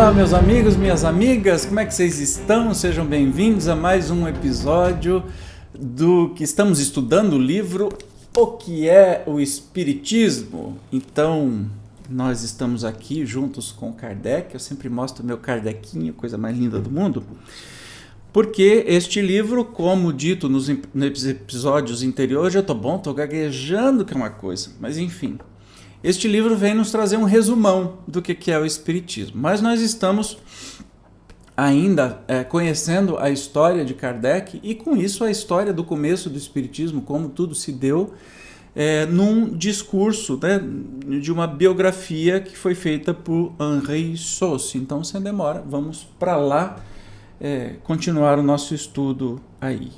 Olá, meus amigos, minhas amigas, como é que vocês estão? Sejam bem-vindos a mais um episódio do que estamos estudando, o livro O que é o Espiritismo? Então, nós estamos aqui juntos com Kardec. Eu sempre mostro meu Kardecinho, coisa mais linda do mundo, porque este livro, como dito nos episódios anteriores, eu tô gaguejando, que é uma coisa, mas enfim. Este livro vem nos trazer um resumão do que é o Espiritismo. Mas nós estamos ainda conhecendo a história de Kardec e, com isso, a história do começo do Espiritismo, como tudo se deu num discurso, né, de uma biografia que foi feita por Henri Sauce. Então, sem demora, vamos para lá continuar o nosso estudo aí.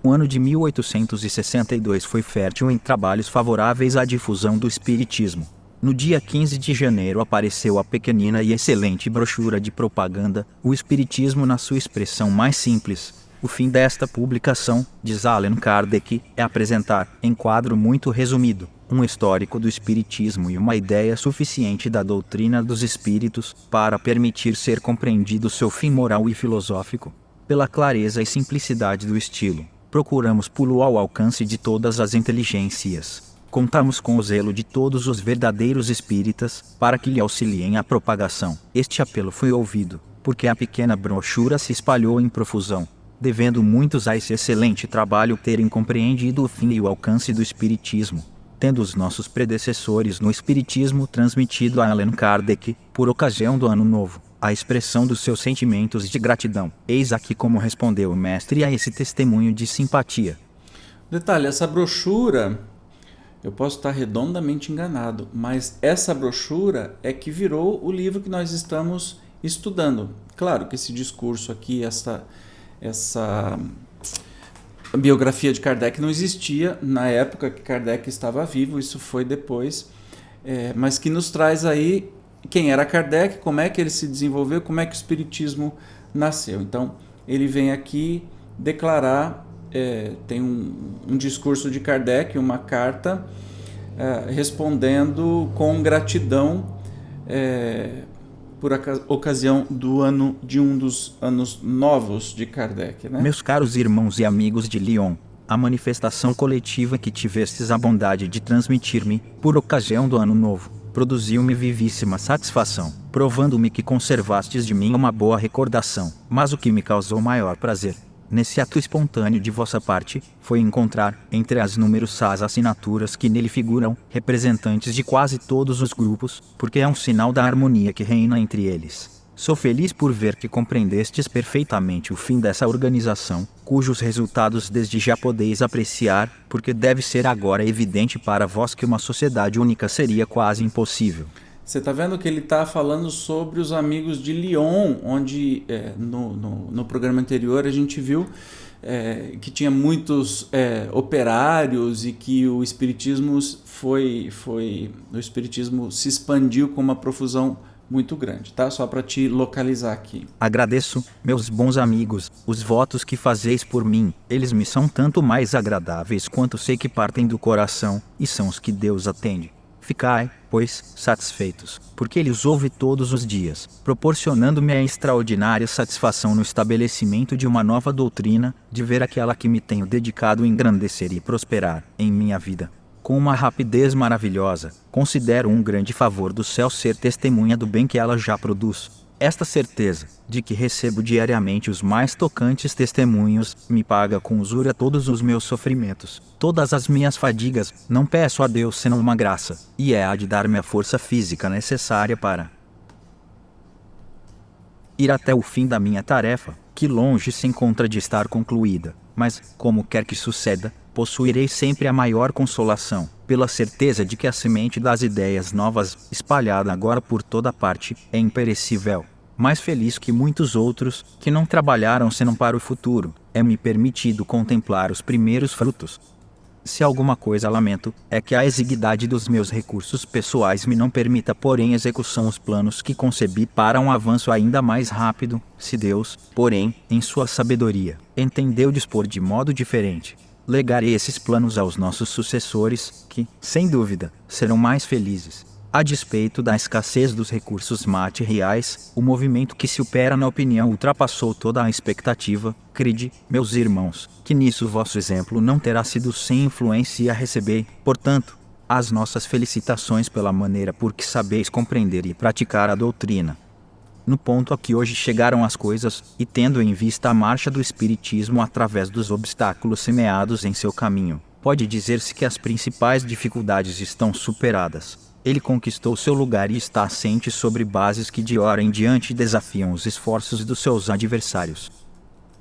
O ano de 1862 foi fértil em trabalhos favoráveis à difusão do espiritismo. No dia 15 de janeiro apareceu a pequenina e excelente brochura de propaganda, O Espiritismo na sua expressão mais simples. O fim desta publicação, diz Allan Kardec, é apresentar, em quadro muito resumido, um histórico do espiritismo e uma ideia suficiente da doutrina dos espíritos para permitir ser compreendido seu fim moral e filosófico. Pela clareza e simplicidade do estilo, procuramos pô-lo ao alcance de todas as inteligências. Contamos com o zelo de todos os verdadeiros espíritas para que lhe auxiliem a propagação. Este apelo foi ouvido, porque a pequena brochura se espalhou em profusão, devendo muitos a esse excelente trabalho terem compreendido o fim e o alcance do espiritismo. Tendo os nossos predecessores no espiritismo transmitido a Allan Kardec, por ocasião do Ano Novo, a expressão dos seus sentimentos de gratidão. Eis aqui como respondeu o mestre a esse testemunho de simpatia. Detalhe, essa brochura, eu posso estar redondamente enganado, mas essa brochura é que virou o livro que nós estamos estudando. Claro que esse discurso aqui, essa biografia de Kardec não existia na época que Kardec estava vivo, isso foi depois, mas que nos traz aí quem era Kardec, como é que ele se desenvolveu, como é que o Espiritismo nasceu. Então, ele vem aqui declarar, tem um discurso de Kardec, uma carta, respondendo com gratidão por ocasião de um dos anos novos de Kardec, né? Meus caros irmãos e amigos de Lyon, a manifestação coletiva que tivestes a bondade de transmitir-me, por ocasião do Ano Novo, produziu-me vivíssima satisfação, provando-me que conservastes de mim uma boa recordação. Mas o que me causou maior prazer, nesse ato espontâneo de vossa parte, foi encontrar, entre as numerosas assinaturas que nele figuram, representantes de quase todos os grupos, porque é um sinal da harmonia que reina entre eles. Sou feliz por ver que compreendestes perfeitamente o fim dessa organização, cujos resultados desde já podeis apreciar, porque deve ser agora evidente para vós que uma sociedade única seria quase impossível. Você está vendo que ele está falando sobre os amigos de Lyon, onde no programa anterior a gente viu que tinha muitos operários e que o espiritismo o espiritismo se expandiu com uma profusão muito grande, tá? Só para te localizar aqui. Agradeço, meus bons amigos, os votos que fazeis por mim. Eles me são tanto mais agradáveis quanto sei que partem do coração, e são os que Deus atende. Ficai, pois, satisfeitos, porque Ele os ouve todos os dias, proporcionando-me a extraordinária satisfação no estabelecimento de uma nova doutrina, de ver aquela que me tenho dedicado engrandecer e prosperar em minha vida. Com uma rapidez maravilhosa, considero um grande favor do céu ser testemunha do bem que ela já produz. Esta certeza, de que recebo diariamente os mais tocantes testemunhos, me paga com usura todos os meus sofrimentos, todas as minhas fadigas. Não peço a Deus senão uma graça, e é a de dar-me a força física necessária para ir até o fim da minha tarefa, que longe se encontra de estar concluída. Mas, como quer que suceda, possuirei sempre a maior consolação, pela certeza de que a semente das ideias novas, espalhada agora por toda parte, é imperecível. Mais feliz que muitos outros, que não trabalharam senão para o futuro, é-me permitido contemplar os primeiros frutos. Se alguma coisa lamento, é que a exiguidade dos meus recursos pessoais me não permita pôr em execução os planos que concebi para um avanço ainda mais rápido. Se Deus, porém, em sua sabedoria, entendeu dispor de modo diferente, legarei esses planos aos nossos sucessores, que, sem dúvida, serão mais felizes. A despeito da escassez dos recursos materiais, o movimento que se opera na opinião ultrapassou toda a expectativa. Crede, meus irmãos, que nisso vosso exemplo não terá sido sem influência a receber, portanto, as nossas felicitações pela maneira por que sabeis compreender e praticar a doutrina. No ponto a que hoje chegaram as coisas, e tendo em vista a marcha do Espiritismo através dos obstáculos semeados em seu caminho, pode dizer-se que as principais dificuldades estão superadas. Ele conquistou seu lugar e está assente sobre bases que de hora em diante desafiam os esforços dos seus adversários.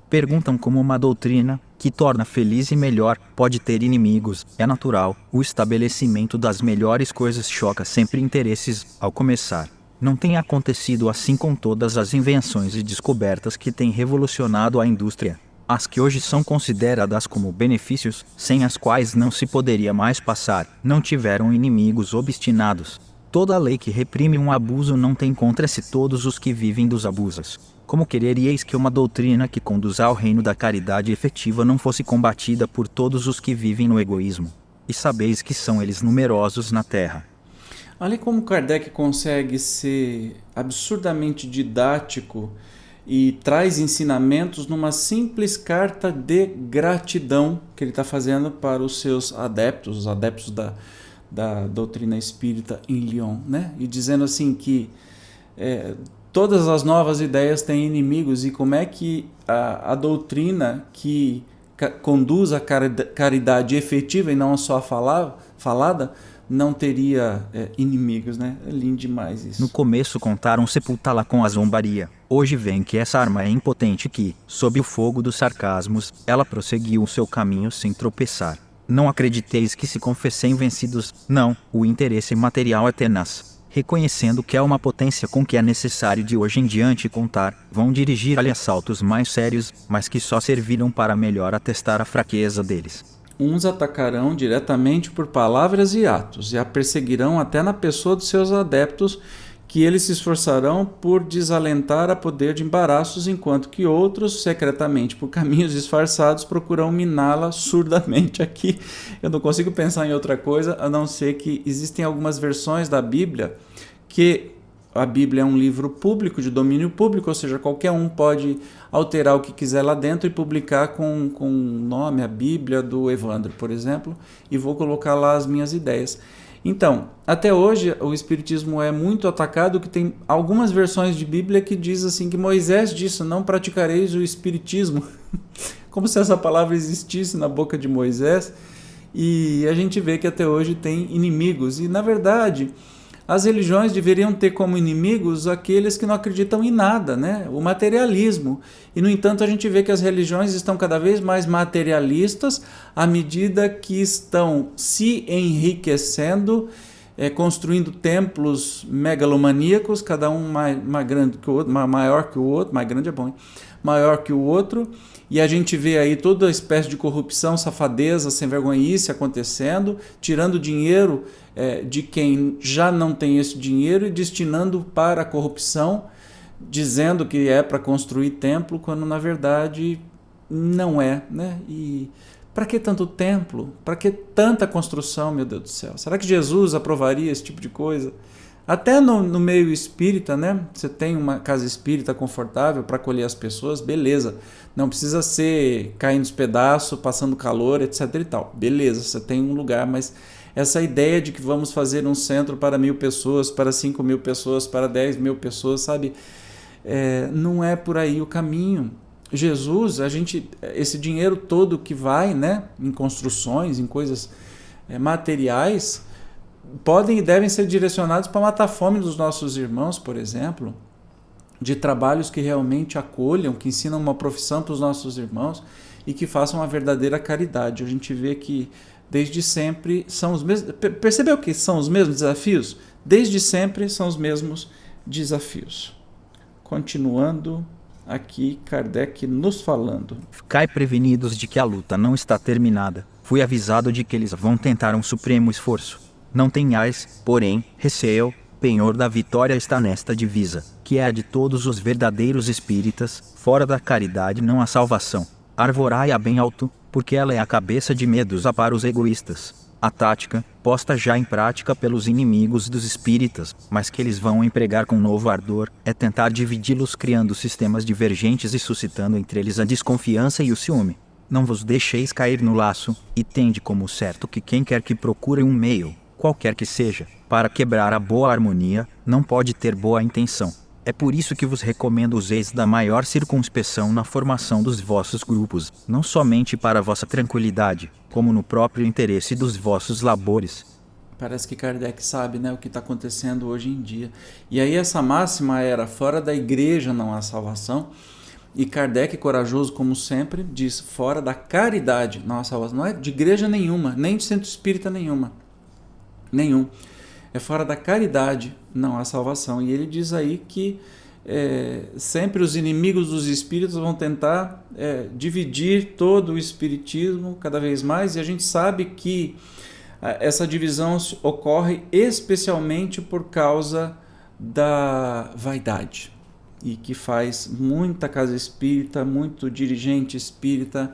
Perguntam como uma doutrina, que torna feliz e melhor, pode ter inimigos. É natural, o estabelecimento das melhores coisas choca sempre interesses, ao começar. Não tem acontecido assim com todas as invenções e descobertas que têm revolucionado a indústria. As que hoje são consideradas como benefícios, sem as quais não se poderia mais passar, não tiveram inimigos obstinados. Toda lei que reprime um abuso não tem contra si todos os que vivem dos abusos. Como quereríeis que uma doutrina que conduz ao reino da caridade efetiva não fosse combatida por todos os que vivem no egoísmo? E sabeis que são eles numerosos na terra. Olha como Kardec consegue ser absurdamente didático e traz ensinamentos numa simples carta de gratidão que ele está fazendo para os seus adeptos, os adeptos da doutrina espírita em Lyon, né? E dizendo assim que todas as novas ideias têm inimigos, e como é que a doutrina que conduz a caridade efetiva e não só falada não teria inimigos, né? É lindo demais isso. No começo contaram sepultá-la com a zombaria. Hoje vem que essa arma é impotente que, sob o fogo dos sarcasmos, ela prosseguiu o seu caminho sem tropeçar. Não acrediteis que se confessem vencidos. Não, o interesse material é tenaz. Reconhecendo que é uma potência com que é necessário de hoje em diante contar, vão dirigir-lhe assaltos mais sérios, mas que só serviram para melhor atestar a fraqueza deles. Uns atacarão diretamente por palavras e atos, e a perseguirão até na pessoa dos seus adeptos, que eles se esforçarão por desalentar a poder de embaraços, enquanto que outros, secretamente, por caminhos disfarçados, procuram miná-la surdamente. Aqui eu não consigo pensar em outra coisa, a não ser que existem algumas versões da Bíblia, que a Bíblia é um livro público, de domínio público, ou seja, qualquer um pode alterar o que quiser lá dentro e publicar com o nome, a Bíblia do Evandro, por exemplo, e vou colocar lá as minhas ideias. Então, até hoje o Espiritismo é muito atacado, que tem algumas versões de Bíblia que diz assim que Moisés disse: não praticareis o Espiritismo, como se essa palavra existisse na boca de Moisés, e a gente vê que até hoje tem inimigos, e na verdade as religiões deveriam ter como inimigos aqueles que não acreditam em nada, né? O materialismo. E, no entanto, a gente vê que as religiões estão cada vez mais materialistas à medida que estão se enriquecendo, construindo templos megalomaníacos, cada um mais grande que o outro, maior que o outro, mais grande é bom, hein? Maior que o outro, e a gente vê aí toda espécie de corrupção, safadeza, sem vergonhice acontecendo, tirando dinheiro de quem já não tem esse dinheiro e destinando para a corrupção, dizendo que é para construir templo, quando na verdade não é, né? E para que tanto templo? Para que tanta construção, meu Deus do céu? Será que Jesus aprovaria esse tipo de coisa? Até no meio espírita, né? Você tem uma casa espírita confortável para acolher as pessoas, beleza. Não precisa ser caindo os pedaços, passando calor, etc e tal. Beleza, você tem um lugar, mas essa ideia de que vamos fazer um centro para 1.000 pessoas, para 5.000 pessoas, para 10.000 pessoas, sabe? Não é por aí o caminho. Jesus, esse dinheiro todo que vai, né, em construções, em coisas materiais, podem e devem ser direcionados para matar a fome dos nossos irmãos, por exemplo, de trabalhos que realmente acolham, que ensinam uma profissão para os nossos irmãos e que façam uma verdadeira caridade. A gente vê que desde sempre são os mesmos. Percebeu que são os mesmos desafios? Desde sempre são os mesmos desafios. Continuando aqui, Kardec nos falando. Ficai prevenidos de que a luta não está terminada. Fui avisado de que eles vão tentar um supremo esforço. Não tenhais, porém, receio, penhor da vitória está nesta divisa, que é a de todos os verdadeiros espíritas: fora da caridade não há salvação. Arvorai-a bem alto, porque ela é a cabeça de medos para os egoístas. A tática, posta já em prática pelos inimigos dos espíritas, mas que eles vão empregar com novo ardor, é tentar dividi-los criando sistemas divergentes e suscitando entre eles a desconfiança e o ciúme. Não vos deixeis cair no laço, e tende como certo que quem quer que procure um meio, qualquer que seja, para quebrar a boa harmonia, não pode ter boa intenção. É por isso que vos recomendo useis da maior circunspeção na formação dos vossos grupos, não somente para a vossa tranquilidade, como no próprio interesse dos vossos labores. Parece que Kardec sabe, né, o que está acontecendo hoje em dia. E aí essa máxima era: fora da igreja não há salvação. E Kardec, corajoso como sempre, diz: fora da caridade não há salvação. Não é de igreja nenhuma, nem de centro espírita nenhuma. Nenhum. É fora da caridade não há salvação. E ele diz aí que sempre os inimigos dos espíritos vão tentar dividir todo o espiritismo cada vez mais, e a gente sabe que essa divisão ocorre especialmente por causa da vaidade, e que faz muita casa espírita, muito dirigente espírita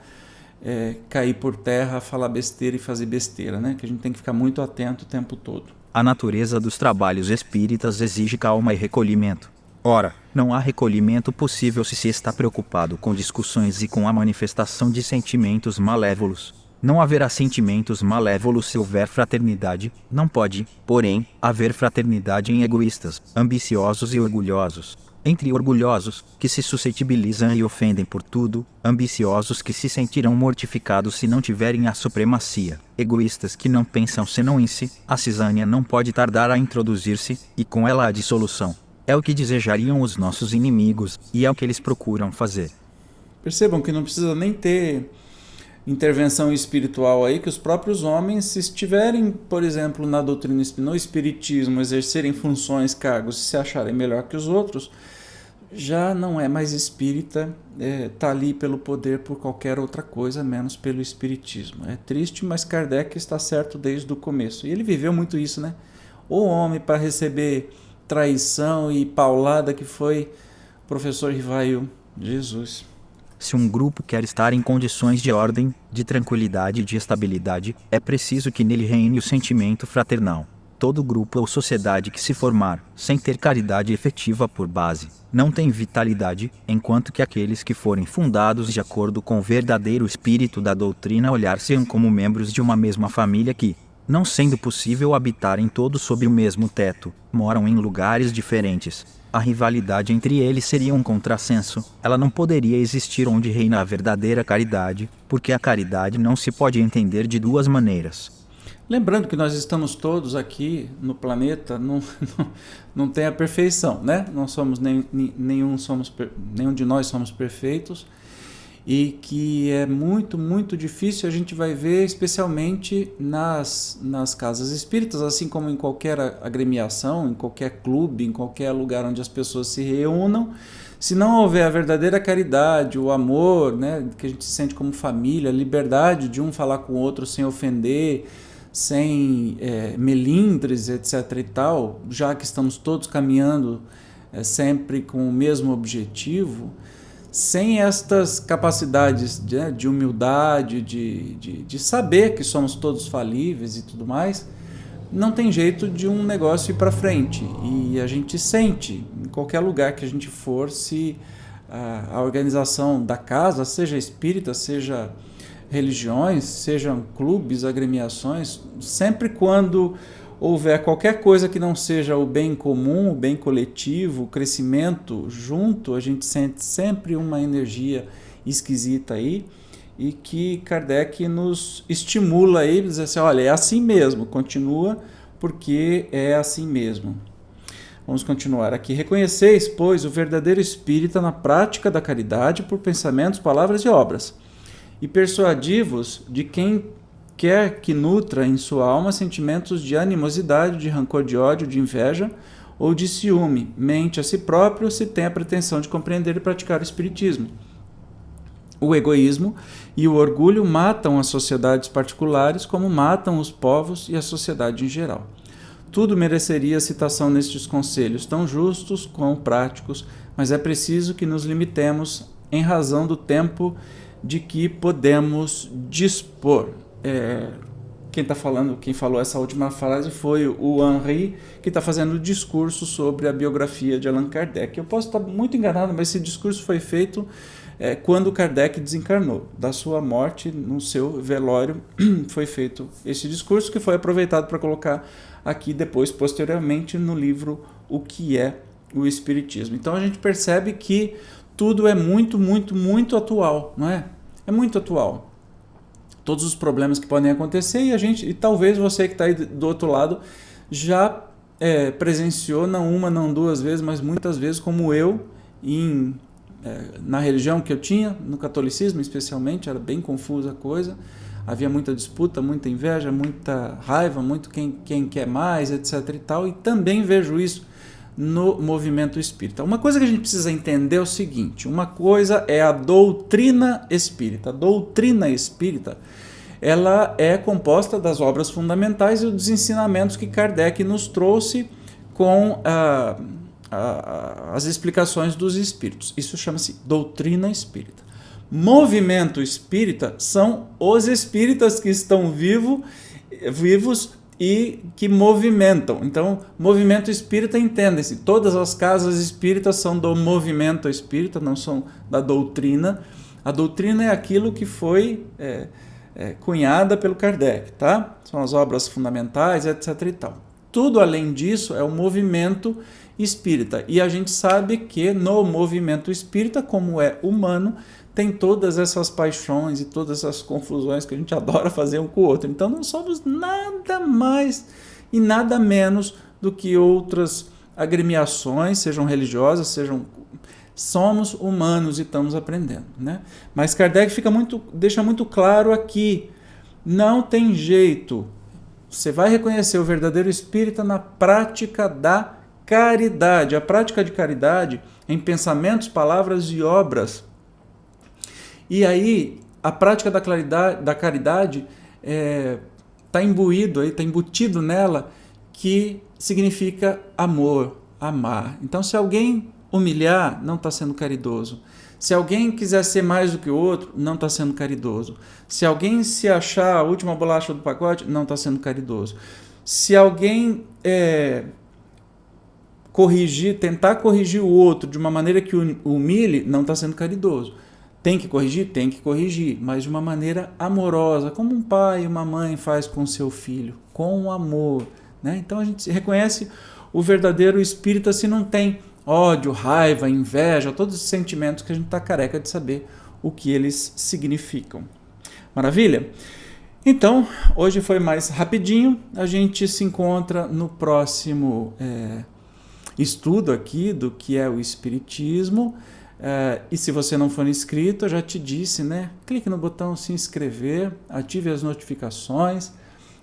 cair por terra, falar besteira e fazer besteira, né? Que a gente tem que ficar muito atento o tempo todo. A natureza dos trabalhos espíritas exige calma e recolhimento. Ora, não há recolhimento possível se está preocupado com discussões e com a manifestação de sentimentos malévolos. Não haverá sentimentos malévolos se houver fraternidade. Não pode, porém, haver fraternidade em egoístas, ambiciosos e orgulhosos. Entre orgulhosos, que se suscetibilizam e ofendem por tudo, ambiciosos que se sentirão mortificados se não tiverem a supremacia, egoístas que não pensam senão em si, a cisânia não pode tardar a introduzir-se, e com ela a dissolução. É o que desejariam os nossos inimigos, e é o que eles procuram fazer. Percebam que não precisa nem ter intervenção espiritual aí, que os próprios homens, se estiverem, por exemplo, na doutrina, no espiritismo, exercerem funções, cargos, se acharem melhor que os outros, já não é mais espírita, está ali pelo poder por qualquer outra coisa, menos pelo espiritismo. É triste, mas Kardec está certo desde o começo. E ele viveu muito isso, né? O homem, para receber traição e paulada, que foi o professor Rivail, Jesus. Se um grupo quer estar em condições de ordem, de tranquilidade e de estabilidade, é preciso que nele reine o sentimento fraternal. Todo grupo ou sociedade que se formar, sem ter caridade efetiva por base, não tem vitalidade, enquanto que aqueles que forem fundados de acordo com o verdadeiro espírito da doutrina olhar-se-ão como membros de uma mesma família que, não sendo possível habitarem todos sob o mesmo teto, moram em lugares diferentes. A rivalidade entre eles seria um contrassenso. Ela não poderia existir onde reina a verdadeira caridade, porque a caridade não se pode entender de duas maneiras. Lembrando que nós estamos todos aqui no planeta, não tem a perfeição, né? Não somos nenhum de nós somos perfeitos, e que é muito, muito difícil, a gente vai ver especialmente nas casas espíritas, assim como em qualquer agremiação, em qualquer clube, em qualquer lugar onde as pessoas se reúnam. Se não houver a verdadeira caridade, o amor, né, que a gente sente como família, a liberdade de um falar com o outro sem ofender, sem melindres, etc. e tal, já que estamos todos caminhando sempre com o mesmo objetivo, sem estas capacidades de humildade, de saber que somos todos falíveis e tudo mais, não tem jeito de um negócio ir para frente. E a gente sente, em qualquer lugar que a gente for, se a organização da casa, seja espírita, seja religiões, sejam clubes, agremiações, sempre quando houver qualquer coisa que não seja o bem comum, o bem coletivo, o crescimento junto, a gente sente sempre uma energia esquisita aí, e que Kardec nos estimula aí, diz assim: olha, é assim mesmo, continua, porque é assim mesmo. Vamos continuar aqui. Reconheceis, pois, o verdadeiro espírita na prática da caridade por pensamentos, palavras e obras, e persuadi-vos de quem quer que nutra em sua alma sentimentos de animosidade, de rancor, de ódio, de inveja ou de ciúme, mente a si próprio se tem a pretensão de compreender e praticar o espiritismo. O egoísmo e o orgulho matam as sociedades particulares como matam os povos e a sociedade em geral. Tudo mereceria citação nestes conselhos, tão justos como práticos, mas é preciso que nos limitemos em razão do tempo de que podemos dispor. quem falou essa última frase foi o Henri, que está fazendo o discurso sobre a biografia de Allan Kardec. Eu posso estar muito enganado, mas esse discurso foi feito quando Kardec desencarnou. Da sua morte, no seu velório, foi feito esse discurso, que foi aproveitado para colocar aqui depois, posteriormente, no livro O que é o Espiritismo. Então a gente percebe que tudo é muito, muito, muito atual, não é? É muito atual. Todos os problemas que podem acontecer e talvez você que está aí do outro lado já presenciou não uma, não duas vezes, mas muitas vezes, como eu, na religião que eu tinha, no catolicismo especialmente, era bem confusa a coisa, havia muita disputa, muita inveja, muita raiva, muito quem quer mais, etc. e tal, e também vejo isso no movimento espírita. Uma coisa que a gente precisa entender é o seguinte: uma coisa é a doutrina espírita. A doutrina espírita, ela é composta das obras fundamentais e dos ensinamentos que Kardec nos trouxe com as explicações dos espíritos. Isso chama-se doutrina espírita. Movimento espírita são os espíritas que estão vivos e que movimentam. Então, movimento espírita, entenda-se, todas as casas espíritas são do movimento espírita, não são da doutrina. A doutrina é aquilo que foi cunhada pelo Kardec, tá? São as obras fundamentais, etc. e tal. Tudo além disso é o movimento espírita. E a gente sabe que no movimento espírita, como é humano, tem todas essas paixões e todas essas confusões que a gente adora fazer um com o outro. Então não somos nada mais e nada menos do que outras agremiações, sejam religiosas, somos humanos e estamos aprendendo, né? Mas Kardec deixa muito claro aqui, não tem jeito. Você vai reconhecer o verdadeiro espírita na prática da caridade. A prática de caridade em pensamentos, palavras e obras. E aí, a prática da caridade está embutido nela, que significa amor, amar. Então, se alguém humilhar, não está sendo caridoso. Se alguém quiser ser mais do que o outro, não está sendo caridoso. Se alguém se achar a última bolacha do pacote, não está sendo caridoso. Se alguém tentar corrigir o outro de uma maneira que o humilhe, não está sendo caridoso. Tem que corrigir? Tem que corrigir, mas de uma maneira amorosa, como um pai e uma mãe faz com seu filho, com amor, né? Então a gente reconhece o verdadeiro espírita se não tem ódio, raiva, inveja, todos os sentimentos que a gente está careca de saber o que eles significam. Maravilha? Então, hoje foi mais rapidinho, a gente se encontra no próximo estudo aqui do que é o Espiritismo. E se você não for inscrito, eu já te disse, né? Clique no botão se inscrever, ative as notificações,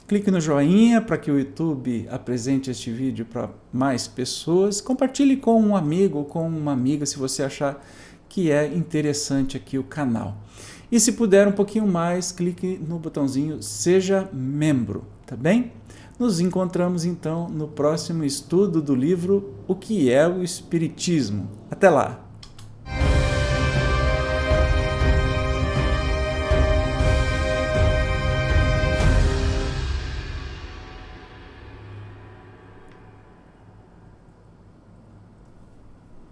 clique no joinha para que o YouTube apresente este vídeo para mais pessoas, compartilhe com um amigo ou com uma amiga se você achar que é interessante aqui o canal. E se puder um pouquinho mais, clique no botãozinho seja membro, tá bem? Nos encontramos então no próximo estudo do livro O que é o Espiritismo. Até lá!